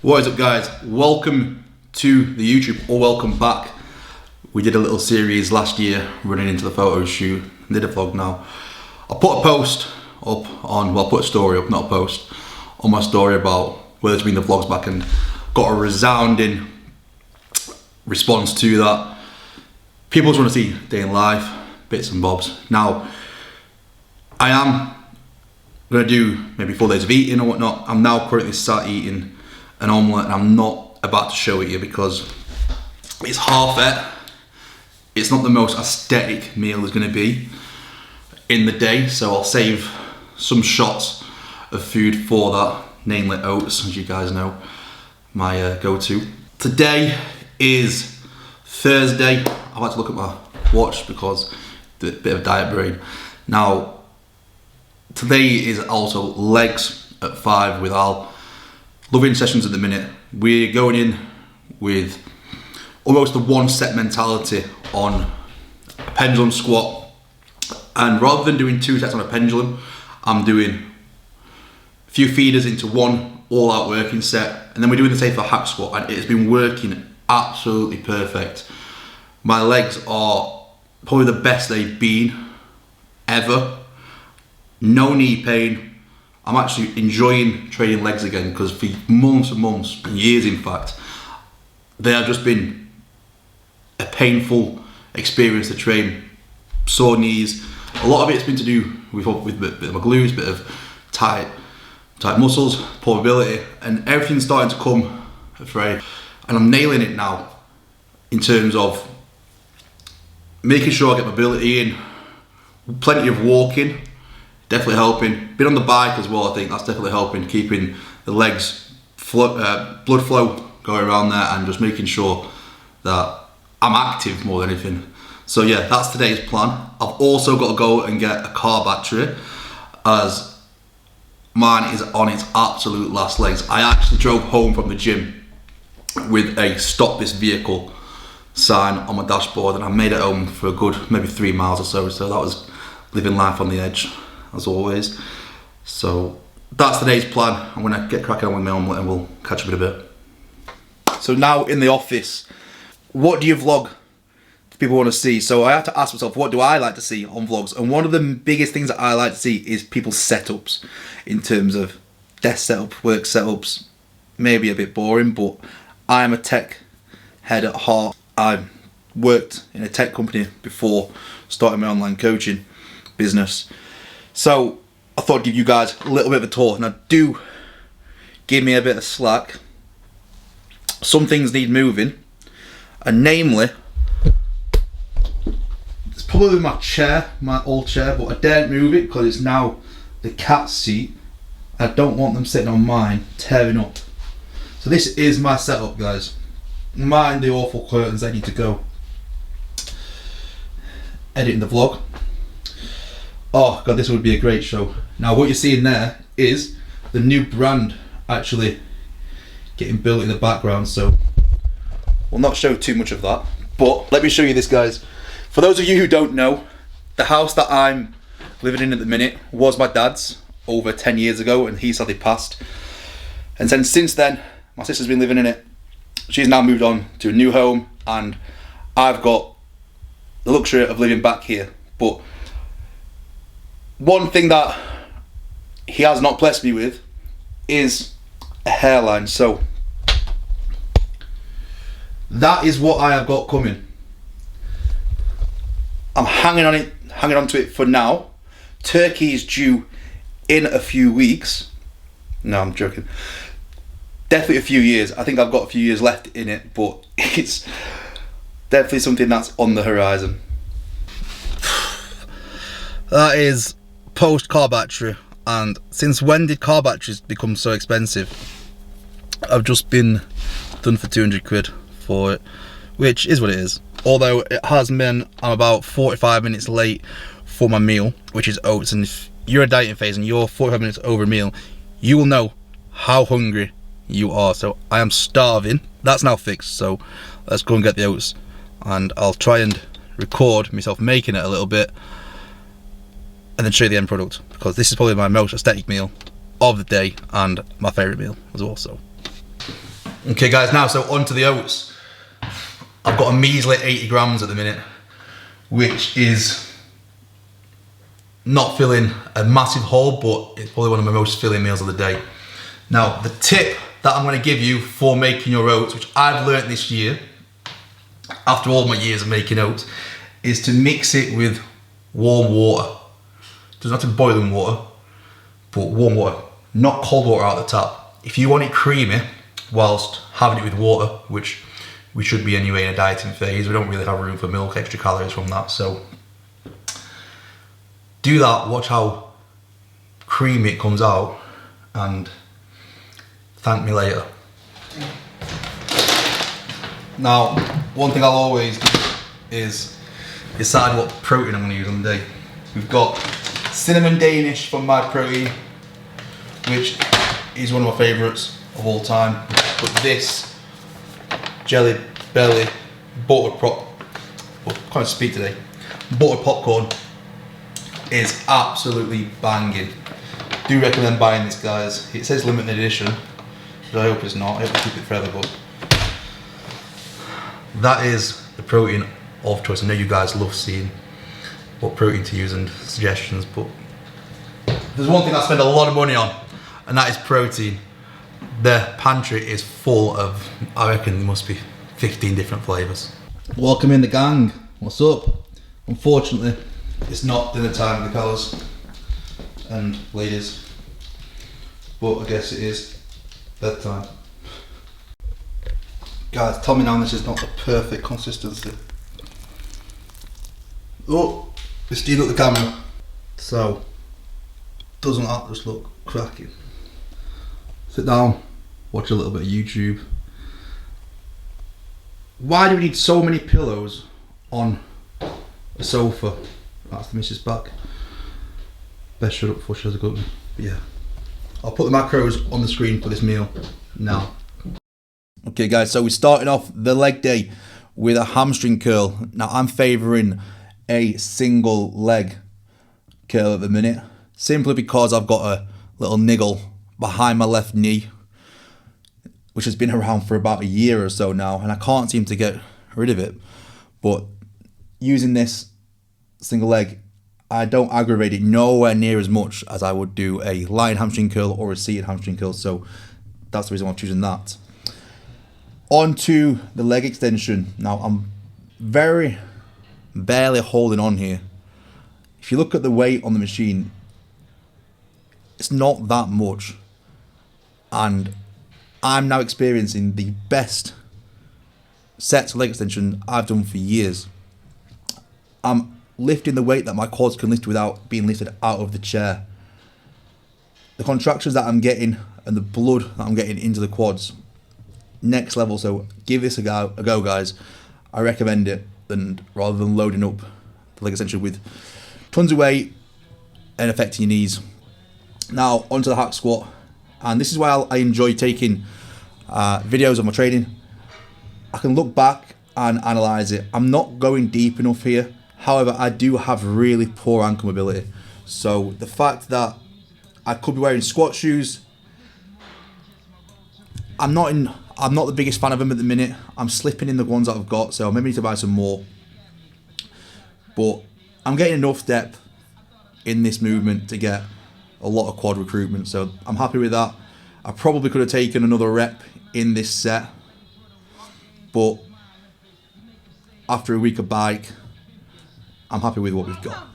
What is up, guys? Welcome to the YouTube, or welcome back. We did a little series last year running into the photo shoot. I did a vlog now. I put a post up on, well, I put a story up, not a post, on my story about whether to bring the vlogs back, and got a resounding response to that. People just want to see day in life, bits and bobs. Now, I am going to do maybe 4 days of eating or whatnot. I'm now currently sat eating an omelette, and I'm not about to show it you because it's half it. It's not the most aesthetic meal there's going to be in the day, so I'll save some shots of food for that, namely oats, as you guys know, my go-to. Today is Thursday. I like to look at my watch because the bit of diet brain. Now, today is also legs at 5 with Al. Loving sessions at the minute. We're going in with almost a one set mentality on a pendulum squat, and rather than doing 2 sets on a pendulum, I'm doing a few feeders into one all-out working set, and then we're doing the same for hack squat, and it has been working absolutely perfect. My legs are probably the best they've been ever. No knee pain. I'm actually enjoying training legs again, because for months and months, years in fact, they have just been a painful experience to train. Sore knees. A lot of it's been to do with a bit of my glutes, bit of tight muscles, poor mobility, and everything's starting to come afraid. And I'm nailing it now in terms of making sure I get mobility in, plenty of walking. Definitely helping. Been on the bike as well, I think that's definitely helping, keeping the legs blood flow going around there, and just making sure that I'm active more than anything. So yeah, that's today's plan. I've also got to go and get a car battery, as mine is on its absolute last legs. I actually drove home from the gym with a stop this vehicle sign on my dashboard, and I made it home for a good maybe 3 miles or so. So that was living life on the edge, as always. So that's today's plan. I'm gonna get cracking on with my omelette and we'll catch up in a bit. So now in the office, what do you vlog? Do people want to see? So I have to ask myself, what do I like to see on vlogs? And one of the biggest things that I like to see is people's setups, in terms of desk setup, work setups. Maybe a bit boring, but I'm a tech head at heart. I worked in a tech company before starting my online coaching business. So I thought I'd give you guys a little bit of a tour. Now, do give me a bit of slack. Some things need moving, and namely, it's probably my chair, my old chair, but I daren't move it because it's now the cat's seat. I don't want them sitting on mine, tearing up. So this is my setup, guys. Mind the awful curtains, they need to go. Editing the vlog. Oh god, this would be a great show. Now what you're seeing there is the new brand actually getting built in the background, so we'll not show too much of that, but let me show you this, guys. For those of you who don't know, the house that I'm living in at the minute was my dad's over 10 years ago, and he sadly passed. And then since then, my sister's been living in it. She's now moved on to a new home, and I've got the luxury of living back here. But one thing that he has not blessed me with is a hairline, so that is what I have got coming. I'm hanging on to it for now. Turkey is due in a few weeks. No, I'm joking. Definitely a few years. I think I've got a few years left in it, but it's definitely something that's on the horizon. That is post car battery, and since when did car batteries become so expensive? I've just been done for 200 quid for it, which is what it is. Although it has meant I'm about 45 minutes late for my meal, which is oats, and if you're a dieting phase and you're 45 minutes over a meal, you will know how hungry you are. So I am starving. That's now fixed, so let's go and get the oats, and I'll try and record myself making it a little bit and then show you the end product, because this is probably my most aesthetic meal of the day and my favourite meal as well. So Okay guys, now so onto the oats. I've got a measly 80 grams at the minute, which is not filling a massive hole, but it's probably one of my most filling meals of the day. Now, the tip that I'm going to give you for making your oats, which I've learnt this year, after all my years of making oats, is to mix it with warm water. It doesn't have to be boiling water, but warm water, not cold water out the tap. If you want it creamy, whilst having it with water, which we should be anyway in a dieting phase, we don't really have room for milk, extra calories from that, so do that, watch how creamy it comes out, and thank me later. Now, one thing I'll always do is decide what protein I'm going to use on the day. We've got cinnamon Danish from My Protein, which is one of my favourites of all time. But this Jelly Belly buttered can't speak today. Buttered popcorn is absolutely banging. Do recommend buying this, guys. It says limited edition, but I hope it's not. I hope I keep it forever, but that is the protein of choice. I know you guys love seeing what protein to use and suggestions, but there's one thing I spend a lot of money on, and that is protein. The pantry is full of, I reckon there must be 15 different flavours. Welcome in the gang. What's up? Unfortunately, it's not dinner time with the fellas and ladies, but I guess it is bedtime. Guys, tell me now this is not the perfect consistency. Oh, we steal up the camera. So, doesn't that just look cracking? Sit down, watch a little bit of YouTube. Why do we need so many pillows on a sofa? That's the missus back. Best shut up before she has a go at me. But yeah, I'll put the macros on the screen for this meal now. Okay guys, so we're starting off the leg day with a hamstring curl. Now I'm favouring a single leg curl at the minute, simply because I've got a little niggle behind my left knee, which has been around for about a year or so now, and I can't seem to get rid of it. But using this single leg, I don't aggravate it nowhere near as much as I would do a lying hamstring curl or a seated hamstring curl, so that's the reason why I'm choosing that. On to the leg extension. Now I'm very barely holding on here. If you look at the weight on the machine, it's not that much, and I'm now experiencing the best sets of leg extension I've done for years. I'm lifting the weight that my quads can lift without being lifted out of the chair. The contractions that I'm getting and the blood that I'm getting into the quads, next level. So give this a go guys. I recommend it, rather than loading up the leg extension with tons of weight and affecting your knees. Now onto the hack squat, and this is why I enjoy taking videos of my training. I can look back and analyse it. I'm not going deep enough here. However, I do have really poor ankle mobility. So the fact that I could be wearing squat shoes, I'm not the biggest fan of them at the minute. I'm slipping in the ones that I've got, so maybe need to buy some more. But I'm getting enough depth in this movement to get a lot of quad recruitment, so I'm happy with that. I probably could have taken another rep in this set, but after a week of bike, I'm happy with what we've got.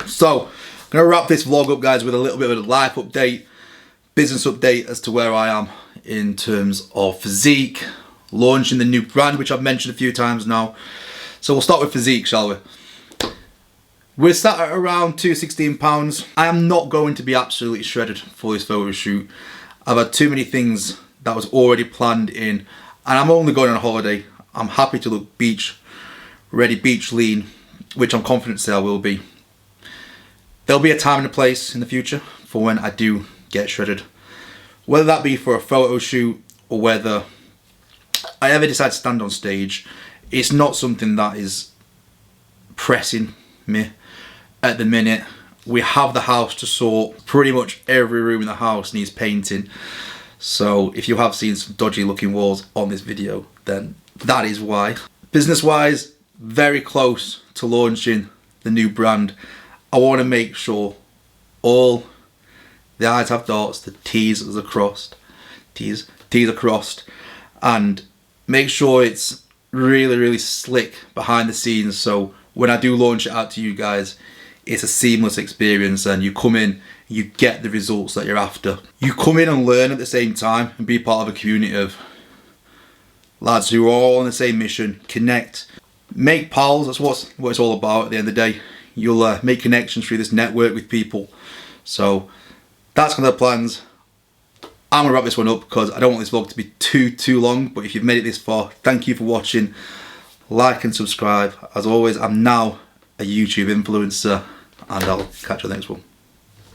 So, I'm going to wrap this vlog up, guys, with a little bit of a life update, business update as to where I am in terms of physique, launching the new brand, which I've mentioned a few times now. So we'll start with physique, shall we? We're sat at around 216 pounds. I am not going to be absolutely shredded for this photo shoot. I've had too many things that was already planned in, and I'm only going on a holiday. I'm happy to look beach ready, beach lean, which I'm confident to say I will be. There'll be a time and a place in the future for when I do get shredded. Whether that be for a photo shoot or whether I ever decide to stand on stage, it's not something that is pressing me at the minute. we have the house to sort. Pretty much every room in the house needs painting. So if you have seen some dodgy looking walls on this video, then that is why. Business wise, very close to launching the new brand. I want to make sure all the I's have dots, the T's are crossed, T's are crossed, and make sure it's really slick behind the scenes, so when I do launch it out to you guys, it's a seamless experience and you come in, you get the results that you're after. You come in and learn at the same time and be part of a community of lads who are all on the same mission. Connect, make pals, that's what it's all about at the end of the day. You'll make connections through this network with people. So that's kind of the plans. I'm going to wrap this one up because I don't want this vlog to be too long, but if you've made it this far, thank you for watching. Like and subscribe. As always, I'm now a YouTube influencer, and I'll catch you on the next one.